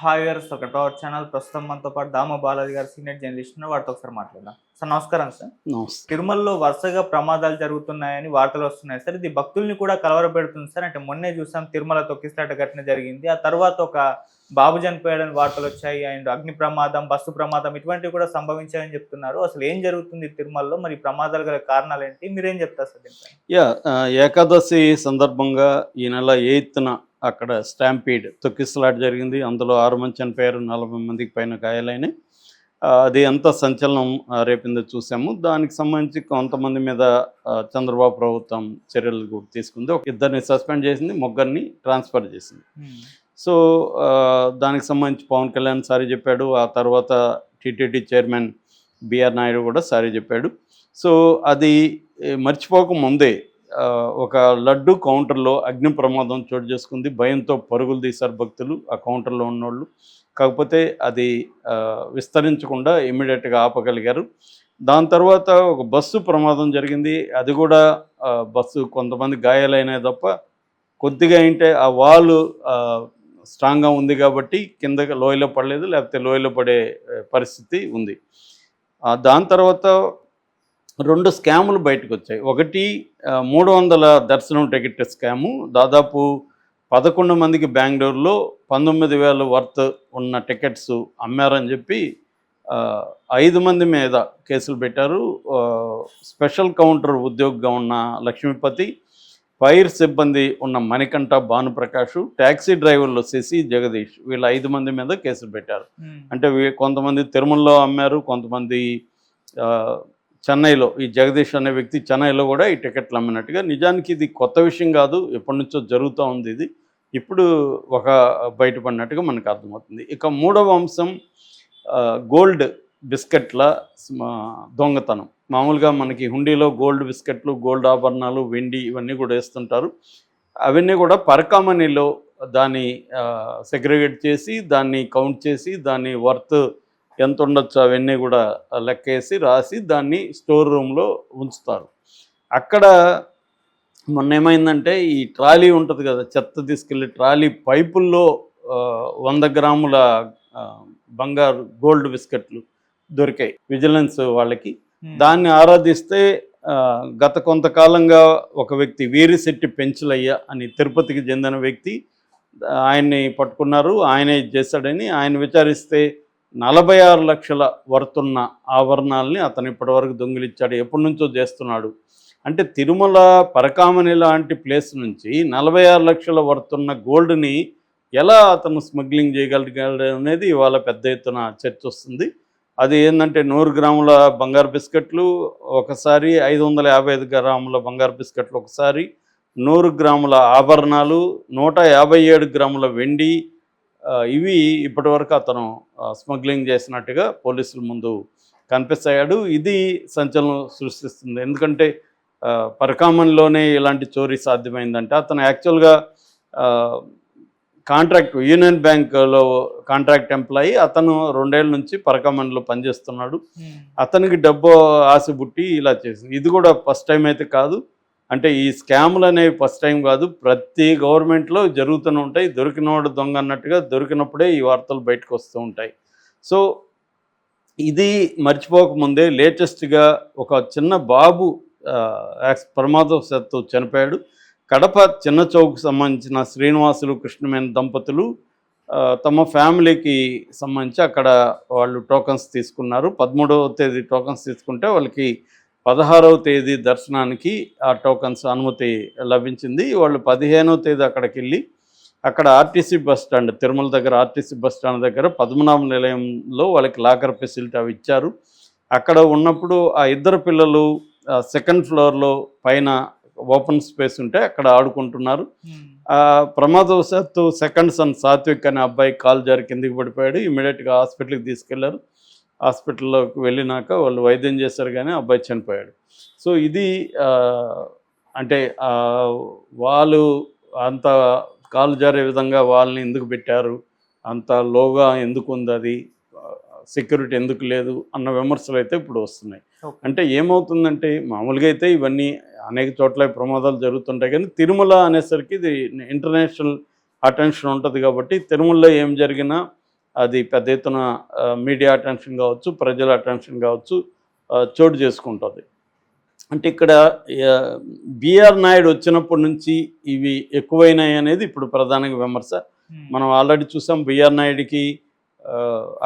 Hi viewers, ఒక to our channel. ప్రస్తుతం మనతో పాటు దామ బాలాజీ గారు, సీనియర్ జర్నలిస్ట్ ఉన్నారు. వారితో ఒకసారి మాట్లాడదాం. సార్ నమస్కారం సార్. నమస్తే. తిరుమలలో వరుసగా ప్రమాదాలు జరుగుతున్నాయని వార్తలు వస్తున్నాయి సార్. ఇది భక్తుల్ని కూడా కలవరపెడుతుంది సార్. అంటే మొన్నే చూసాం తిరుమల తొక్కిసలాట ఘటన జరిగింది. ఆ తర్వాత ఒక బాబు చనిపోయాడని వార్తలు వచ్చాయి. అండ్ అగ్ని ప్రమాదం, బస్సు ప్రమాదం ఇటువంటివి కూడా సంభవించాయని చెప్తున్నారు. అసలు ఏం జరుగుతుంది తిరుమలలో? మరి ఈ ప్రమాదాలు గల కారణాలు ఏంటి? మీరేం చెప్తారు సార్ దీనిపై? ఏకాదశి సందర్భంగా ఈ నెల 8న అక్కడ స్టాంపీడ్ తొక్కిసలాట జరిగింది. అందులో 6 మంది చనిపోయారు, 40 మందికి పైన గాయాలైనాయి. అది ఎంత సంచలనం రేపిందో చూసాము. దానికి సంబంధించి కొంతమంది మీద చంద్రబాబు ప్రభుత్వం చర్యలు కూడా తీసుకుంది. ఇద్దరిని సస్పెండ్ చేసింది, ముగ్గురిని ట్రాన్స్ఫర్ చేసింది. సో దానికి సంబంధించి పవన్ కళ్యాణ్ సారీ చెప్పాడు. ఆ తర్వాత టీటీడీ చైర్మన్ బిఆర్ నాయుడు కూడా సారీ చెప్పాడు. సో అది మర్చిపోక ముందే ఒక లడ్డు కౌంటర్లో అగ్ని ప్రమాదం చోటు చేసుకుంది. భయంతో పరుగులు తీశారు భక్తులు, ఆ కౌంటర్లో ఉన్నోళ్ళు. కాకపోతే అది విస్తరించకుండా ఇమ్మీడియట్గా ఆపగలిగారు. దాని తర్వాత ఒక బస్సు ప్రమాదం జరిగింది. అది కూడా బస్సు కొంతమంది గాయాలైనా తప్ప కొద్దిగా ఏంటే ఆ వాలు స్ట్రాంగ్గా ఉంది కాబట్టి కింద లోయలో పడలేదు, లేకపోతే లోయలో పడే పరిస్థితి ఉంది. దాని తర్వాత 2 స్కాములు బయటకు వచ్చాయి. ఒకటి 300 దర్శనం టికెట్ స్కాము. దాదాపు 11 మందికి బెంగళూరులో 19,000 వర్త్ ఉన్న టికెట్స్ అమ్మారని చెప్పి 5 మంది మీద కేసులు పెట్టారు. స్పెషల్ కౌంటర్ ఉద్యోగిగా ఉన్న లక్ష్మీపతి, ఫైర్ సిబ్బంది ఉన్న మణికంఠ, భానుప్రకాష్, ట్యాక్సీ డ్రైవర్లు శశి, జగదీష్, వీళ్ళ 5 మంది మీద కేసులు పెట్టారు. అంటే కొంతమంది తిరుమలలో అమ్మారు, కొంతమంది చెన్నైలో, ఈ జగదీష్ అనే వ్యక్తి చెన్నైలో కూడా ఈ టికెట్లు అమ్మినట్టుగా. నిజానికి ఇది కొత్త విషయం కాదు, ఎప్పటి నుంచో జరుగుతూ ఉంది. ఇది ఇప్పుడు ఒక బయటపడినట్టుగా మనకు అర్థమవుతుంది. ఇక మూడవ అంశం గోల్డ్ బిస్కెట్ల దొంగతనం. మామూలుగా మనకి హుండీలో గోల్డ్ బిస్కెట్లు, గోల్డ్ ఆభరణాలు, వెండి ఇవన్నీ కూడా వేస్తుంటారు. అవన్నీ కూడా పరకామణిలో దాన్ని సెగ్రిగేట్ చేసి, దాన్ని కౌంట్ చేసి, దాన్ని వర్త్ ఎంత ఉండొచ్చు అవన్నీ కూడా లెక్కేసి రాసి దాన్ని స్టోర్ రూమ్లో ఉంచుతారు. అక్కడ మొన్న ఏమైందంటే, ఈ ట్రాలీ ఉంటుంది కదా, చెత్త తీసుకెళ్ళి ట్రాలీ పైపుల్లో 100 గ్రాముల బంగారు గోల్డ్ బిస్కెట్లు దొరికాయి విజిలెన్స్ వాళ్ళకి. దాన్ని ఆరాధిస్తే గత కొంతకాలంగా ఒక వ్యక్తి వీరిశెట్టి పెంచులయ్య అని తిరుపతికి చెందిన వ్యక్తి, ఆయన్ని పట్టుకున్నారు. ఆయనే చేశాడని ఆయన విచారిస్తే 46 లక్షల వర్తున్న ఆభరణాలని అతను ఇప్పటివరకు దొంగిలించాడు, ఎప్పటి నుంచో చేస్తున్నాడు. అంటే తిరుమల పరకామణి లాంటి ప్లేస్ నుంచి 46 లక్షల వర్తున్న గోల్డ్ని ఎలా అతను స్మగ్లింగ్ చేయగలిగాడు అనేది ఇవాళ పెద్ద ఎత్తున చర్చ వస్తుంది. అది ఏంటంటే 100 గ్రాముల బంగారు బిస్కెట్లు ఒకసారి, 555 గ్రాముల బంగారు బిస్కెట్లు ఒకసారి, 100 గ్రాముల ఆభరణాలు, 157 గ్రాముల వెండి, ఇవి ఇప్పటివరకు అతను స్మగ్లింగ్ చేసినట్టుగా పోలీసుల ముందు కనిపిస్తాడు. ఇది సంచలనం సృష్టిస్తుంది. ఎందుకంటే పరకామణిలోనే ఇలాంటి చోరీ సాధ్యమైందంటే, అతను యాక్చువల్గా యూనియన్ బ్యాంకులో కాంట్రాక్ట్ ఎంప్లాయీ. అతను 2 ఏళ్ళ నుంచి పరకామణిలో పనిచేస్తున్నాడు. అతనికి డబ్బు ఆశ పుట్టి ఇలా చేసింది. ఇది కూడా ఫస్ట్ టైం అయితే కాదు. అంటే ఈ స్కాములు అనేవి ఫస్ట్ టైం కాదు, ప్రతి గవర్నమెంట్లో జరుగుతూనే ఉంటాయి. దొరికినవాడు దొంగ అన్నట్టుగా దొరికినప్పుడే ఈ వార్తలు బయటకు వస్తూ ఉంటాయి. సో ఇది మర్చిపోకముందే లేటెస్ట్గా ఒక చిన్న బాబు ప్రమాదవశాత్తు చనిపోయాడు. కడప చిన్న చౌక్కి సంబంధించిన శ్రీనివాసులు, కృష్ణమేన దంపతులు తమ ఫ్యామిలీకి సంబంధించి అక్కడ వాళ్ళు టోకన్స్ తీసుకున్నారు. 13వ తేదీ టోకన్స్ తీసుకుంటే వాళ్ళకి 16వ తేదీ దర్శనానికి ఆ టోకన్స్ అనుమతి లభించింది. వాళ్ళు 15వ తేదీ అక్కడికి వెళ్ళి అక్కడ ఆర్టీసీ బస్ స్టాండ్, తిరుమల దగ్గర ఆర్టీసీ బస్ స్టాండ్ దగ్గర పద్మనాభ నిలయంలో వాళ్ళకి లాకర్ ఫెసిలిటీ అవి ఇచ్చారు. అక్కడ ఉన్నప్పుడు ఆ ఇద్దరు పిల్లలు 2nd ఫ్లోర్లో పైన ఓపెన్ స్పేస్ ఉంటే అక్కడ ఆడుకుంటున్నారు. ప్రమాదవశాత్తు 2nd సన్ సాత్విక్ అనే అబ్బాయి కాలు జారి కిందికి పడిపోయాడు. ఇమీడియట్గా హాస్పిటల్కి తీసుకెళ్లారు. హాస్పిటల్లోకి వెళ్ళినాక వాళ్ళు వైద్యం చేశారు, కానీ అబ్బాయి చనిపోయాడు. సో ఇది అంటే వాళ్ళు అంత కాలు జారే విధంగా వాళ్ళని ఎందుకు పెట్టారు, అంత లోగా ఎందుకు ఉంది, అది సెక్యూరిటీ ఎందుకు లేదు అన్న విమర్శలు అయితే ఇప్పుడు వస్తున్నాయి. అంటే ఏమవుతుందంటే, మామూలుగా అయితే ఇవన్నీ అనేక చోట్ల ప్రమాదాలు జరుగుతుంటాయి, కానీ తిరుమల అనేసరికి ఇది ఇంటర్నేషనల్ అటెన్షన్ ఉంటుంది కాబట్టి తిరుమలలో ఏం జరిగినా అది పెద్ద ఎత్తున మీడియా అటెన్షన్ కావచ్చు, ప్రజల అటెన్షన్ కావచ్చు చోటు చేసుకుంటుంది. అంటే ఇక్కడ బిఆర్ నాయుడు వచ్చినప్పటి నుంచి ఇవి ఎక్కువైనాయి అనేది ఇప్పుడు ప్రధానంగా విమర్శ. మనం ఆల్రెడీ చూసాం బిఆర్ నాయుడికి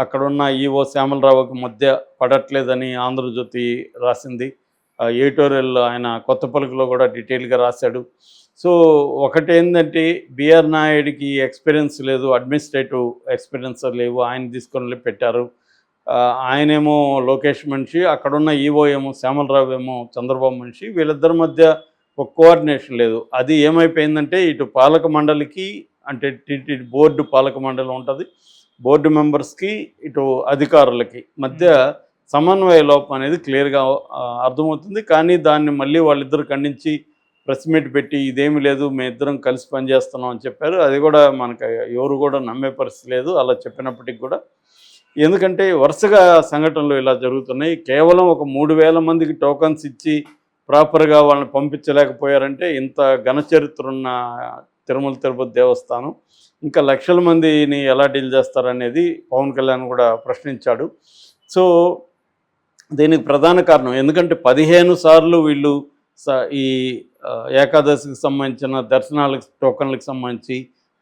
అక్కడున్న ఈఓ శ్యామలరావుకి మధ్య పడట్లేదని ఆంధ్రజ్యోతి రాసింది. ఎడిటోరియల్ ఆయన కొత్త పలుకులో కూడా డీటెయిల్గా రాశాడు. సో ఒకటి ఏంటంటే బిఆర్ నాయుడికి ఎక్స్పీరియన్స్ లేదు, అడ్మినిస్ట్రేటివ్ ఎక్స్పీరియన్స్ లేవు, ఆయన తీసుకొని పెట్టారు. ఆయనేమో లోకేష్ మనిషి, అక్కడున్న ఈఓ ఏమో శ్యామలరావు ఏమో చంద్రబాబు మనిషి, వీళ్ళిద్దరి మధ్య ఒక కోఆర్డినేషన్ లేదు. అది ఏమైపోయిందంటే ఇటు పాలక మండలికి, అంటే టీటీడీ బోర్డు పాలక మండలి ఉంటుంది, బోర్డు మెంబర్స్కి, ఇటు అధికారులకి మధ్య సమన్వయ లోపం అనేది క్లియర్గా అర్థమవుతుంది. కానీ దాన్ని మళ్ళీ వాళ్ళిద్దరు ఖండించి ప్రెస్ మీట్ పెట్టి ఇదేమీ లేదు, మేము ఇద్దరం కలిసి పనిచేస్తున్నాం అని చెప్పారు. అది కూడా మనకు ఎవరు కూడా నమ్మే పరిస్థితి లేదు అలా చెప్పినప్పటికి కూడా. ఎందుకంటే వరుసగా సంఘటనలు ఇలా జరుగుతున్నాయి. కేవలం ఒక 3,000 మందికి టోకన్స్ ఇచ్చి ప్రాపర్గా వాళ్ళని పంపించలేకపోయారంటే ఇంత ఘన చరిత్ర ఉన్న తిరుమల తిరుపతి దేవస్థానం ఇంకా లక్షల మందిని ఎలా డీల్ చేస్తారనేది పవన్ కళ్యాణ్ కూడా ప్రశ్నించాడు. సో దీనికి ప్రధాన కారణం ఎందుకంటే 15 సార్లు వీళ్ళు ఈ ఏకాదశికి సంబంధించిన దర్శనాలకు టోకన్లకు సంబంధించి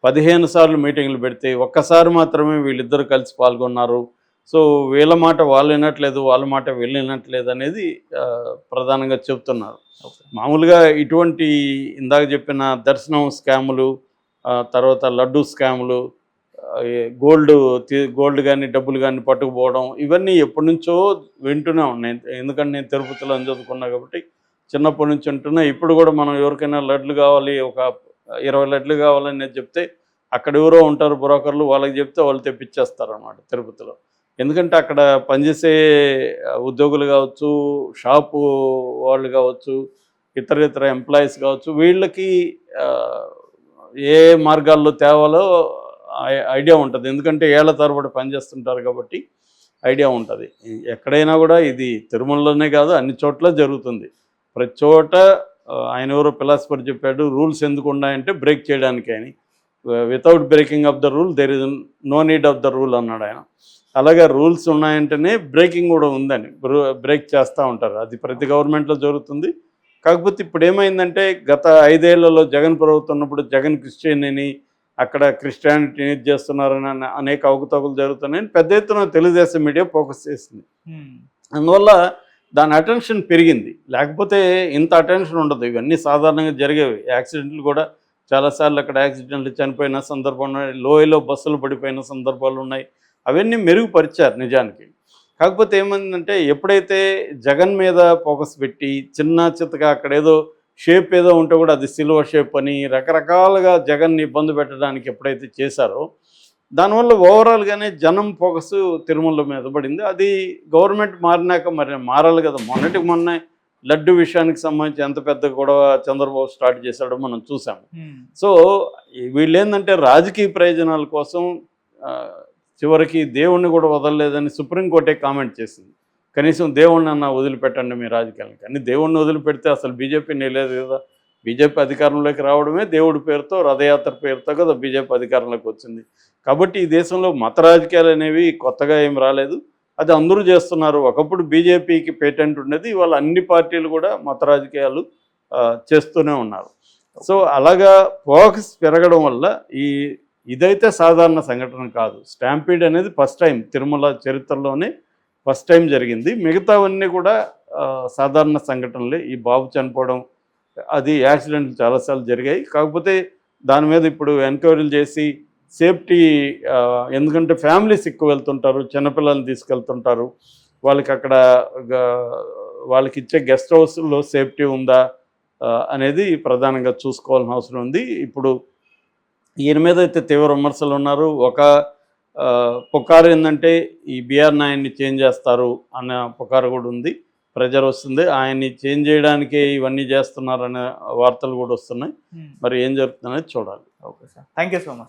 15 సార్లు మీటింగ్లు పెడితే ఒక్కసారి మాత్రమే వీళ్ళిద్దరూ కలిసి పాల్గొన్నారు. సో వీళ్ళ మాట వాళ్ళు వినట్లేదు, వాళ్ళ మాట వీళ్ళు వినట్లేదు అనేది ప్రధానంగా చెబుతున్నారు. మామూలుగా ఇటువంటి ఇందాక చెప్పిన దర్శనం స్కాములు, తర్వాత లడ్డు స్కాములు, గోల్డ్ కానీ డబ్బులు కానీ పట్టుకుపోవడం, ఇవన్నీ ఎప్పటి నుంచో వింటూనే ఉన్నాయి. ఎందుకంటే నేను తిరుపతిలో చదువుకున్నా కాబట్టి చిన్నప్పటి నుంచి వింటున్నా. ఇప్పుడు కూడా మనం ఎవరికైనా లడ్లు కావాలి, ఒక 20 లడ్లు కావాలని చెప్తే అక్కడ ఎవరో ఉంటారు బ్రోకర్లు, వాళ్ళకి చెప్తే వాళ్ళు తెప్పించేస్తారు అన్నమాట తిరుపతిలో. ఎందుకంటే అక్కడ పనిచేసే ఉద్యోగులు కావచ్చు, షాపు వాళ్ళు కావచ్చు, ఇతర ఎంప్లాయీస్ కావచ్చు, వీళ్ళకి ఏ మార్గాల్లో తేవాలో ఐడియా ఉంటుంది. ఎందుకంటే ఏళ్ల తరబడి పనిచేస్తుంటారు కాబట్టి ఐడియా ఉంటుంది. ఎక్కడైనా కూడా ఇది తిరుమలలోనే కాదు అన్ని చోట్ల జరుగుతుంది. ప్రతి చోట ఆయన ఎవరో ఫిలాసఫర్ చెప్పాడు, రూల్స్ ఎందుకు ఉన్నాయంటే బ్రేక్ చేయడానికి అని. Without breaking of the rule there is no need of the rule అన్నాడు ఆయన. అలాగే రూల్స్ ఉన్నాయంటేనే బ్రేకింగ్ కూడా ఉందని బ్రేక్ చేస్తూ ఉంటారు. అది ప్రతి గవర్నమెంట్లో జరుగుతుంది. కాకపోతే ఇప్పుడు ఏమైందంటే గత 5 ఏళ్లలో జగన్ ప్రభుత్వం ఉన్నప్పుడు జగన్ క్రిస్టియన్ అని, అక్కడ క్రిస్టియానిటీని చేస్తున్నారని అనేక అవకతవకలు జరుగుతున్నాయని పెద్ద ఎత్తున తెలుగుదేశం మీడియా ఫోకస్ చేసింది. అందువల్ల దాని అటెన్షన్ పెరిగింది. లేకపోతే ఇంత అటెన్షన్ ఉండదు. ఇవన్నీ సాధారణంగా జరిగేవి. యాక్సిడెంట్లు కూడా చాలాసార్లు అక్కడ యాక్సిడెంట్లు చనిపోయిన సందర్భం ఉన్నాయి, లోయలో బస్సులు పడిపోయిన సందర్భాలు ఉన్నాయి. అవన్నీ మెరుగుపరిచారు నిజానికి. కాకపోతే ఏమైందంటే ఎప్పుడైతే జగన్ మీద ఫోకస్ పెట్టి చిన్న చిత్తగా అక్కడ ఏదో షేప్ ఏదో ఉంటే కూడా అది సిల్వర్ షేప్ అని రకరకాలుగా జగన్ని ఇబ్బంది పెట్టడానికి ఎప్పుడైతే చేశారో దానివల్ల ఓవరాల్గానే జనం ఫోకస్ తిరుమల మీద పడింది. అది గవర్నమెంట్ మారినాక మరి మారాలి కదా. మొన్న లడ్డు విషయానికి సంబంధించి ఎంత పెద్ద గొడవ చంద్రబాబు స్టార్ట్ చేశాడో మనం చూసాము. సో వీళ్ళు ఏంటంటే రాజకీయ ప్రయోజనాల కోసం చివరికి దేవుణ్ణి కూడా వదలలేదని సుప్రీంకోర్టే కామెంట్ చేసింది. కనీసం దేవుణ్ణి అన్న వదిలిపెట్టండి మీ రాజకీయాలకు. కానీ దేవుణ్ణి వదిలిపెడితే అసలు బీజేపీ నిలేదు కదా. బీజేపీ అధికారంలోకి రావడమే దేవుడి పేరుతో, రథయాత్ర పేరుతో కదా బీజేపీ అధికారంలోకి వచ్చింది. కాబట్టి ఈ దేశంలో మత రాజకీయాలు అనేవి కొత్తగా ఏం రాలేదు, అది అందరూ చేస్తున్నారు. ఒకప్పుడు బీజేపీకి పేటెంట్ ఉండేది, ఇవాళ అన్ని పార్టీలు కూడా మత రాజకీయాలు చేస్తూనే ఉన్నారు. సో అలాగా ఫోకస్ పెరగడం వల్ల ఇదైతే సాధారణ సంఘటన కాదు. స్టాంపీడ్ అనేది ఫస్ట్ టైం తిరుమల చరిత్రలోనే ఫస్ట్ టైం జరిగింది. మిగతావన్నీ కూడా సాధారణ సంఘటనలే. ఈ బాబు చనిపోవడం అది యాక్సిడెంట్లు చాలాసార్లు జరిగాయి. కాకపోతే దాని మీద ఇప్పుడు ఎంక్వైరీలు చేసి సేఫ్టీ, ఎందుకంటే ఫ్యామిలీస్ ఎక్కువ వెళ్తుంటారు, చిన్నపిల్లల్ని తీసుకెళ్తుంటారు, వాళ్ళకి అక్కడ వాళ్ళకి ఇచ్చే గెస్ట్ హౌస్లో సేఫ్టీ ఉందా అనేది ప్రధానంగా చూసుకోవాల్సిన అవసరం ఉంది. ఇప్పుడు ఈయన మీద అయితే తీవ్ర విమర్శలు ఉన్నారు. ఒక పుకారు ఏంటంటే ఈ బిఆర్ నాయుడిని చేంజ్ చేస్తారు అన్న పుకారు కూడా ఉంది, ప్రెజర్ వస్తుంది. ఆయన్ని చేంజ్ చేయడానికే ఇవన్నీ చేస్తున్నారనే వార్తలు కూడా వస్తున్నాయి. మరి ఏం జరుగుతుందనేది చూడాలి. Okay sir, thank you so much.